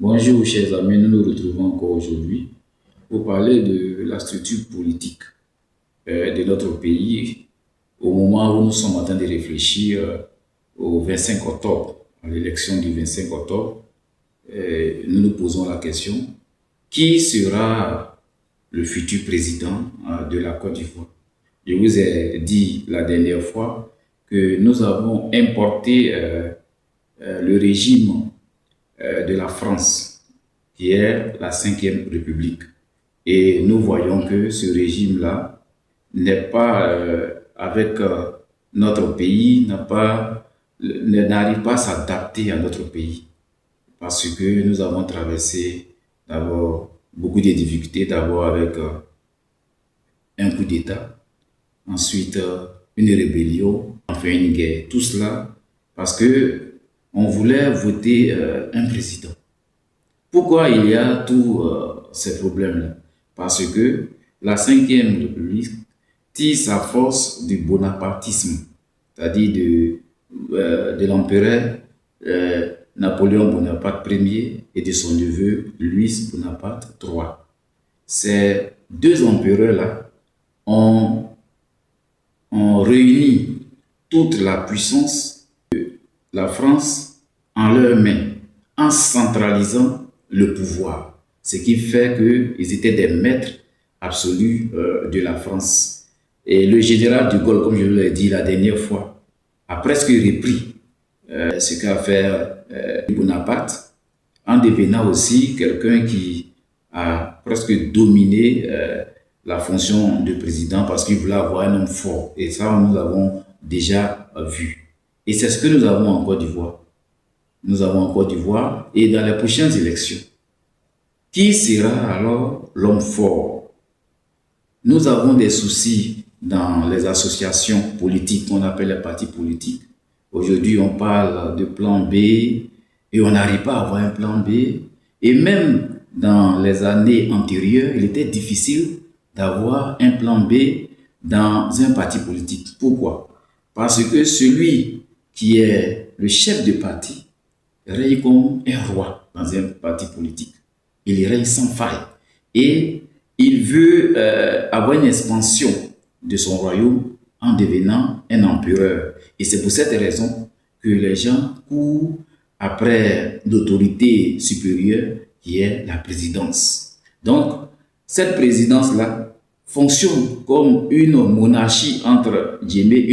Bonjour chers amis, nous nous retrouvons encore aujourd'hui pour parler de la structure politique de notre pays au moment où nous sommes en train de réfléchir au 25 octobre, à l'élection du 25 octobre. Nous nous posons la question, qui sera le futur président de la Côte d'Ivoire? Je vous ai dit la dernière fois que nous avons importé le régime de la France, qui est la Cinquième République. Et nous voyons que ce régime-là n'est pas avec notre pays, n'arrive pas à s'adapter à notre pays. Parce que nous avons traversé d'abord beaucoup de difficultés, d'abord avec un coup d'État, ensuite une rébellion, enfin une guerre. Tout cela parce que on voulait voter un président. Pourquoi il y a tous ces problèmes-là? Parce que la Cinquième République tire sa force du bonapartisme, c'est-à-dire de l'empereur Napoléon Bonaparte Ier et de son neveu Louis Bonaparte III. Ces deux empereurs-là ont réuni toute la puissance de la France en leurs mains, en centralisant le pouvoir. Ce qui fait qu'ils étaient des maîtres absolus de la France. Et le général de Gaulle, comme je vous l'ai dit la dernière fois, a presque repris ce qu'a fait Bonaparte, en devenant aussi quelqu'un qui a presque dominé la fonction de président parce qu'il voulait avoir un homme fort. Et ça, nous l'avons déjà vu. Et c'est ce que nous avons en Côte d'Ivoire. Nous avons en Côte d'Ivoire et dans les prochaines élections, qui sera alors l'homme fort? Nous avons des soucis dans les associations politiques qu'on appelle les partis politiques. Aujourd'hui, on parle de plan B et on n'arrive pas à avoir un plan B. Et même dans les années antérieures, il était difficile d'avoir un plan B dans un parti politique. Pourquoi? Parce que celui qui est le chef de parti règne comme un roi dans un parti politique. Il règne sans faille. Et il veut avoir une expansion de son royaume en devenant un empereur. Et c'est pour cette raison que les gens courent après l'autorité supérieure qui est la présidence. Donc, cette présidence-là fonctionne comme une monarchie entre guillemets,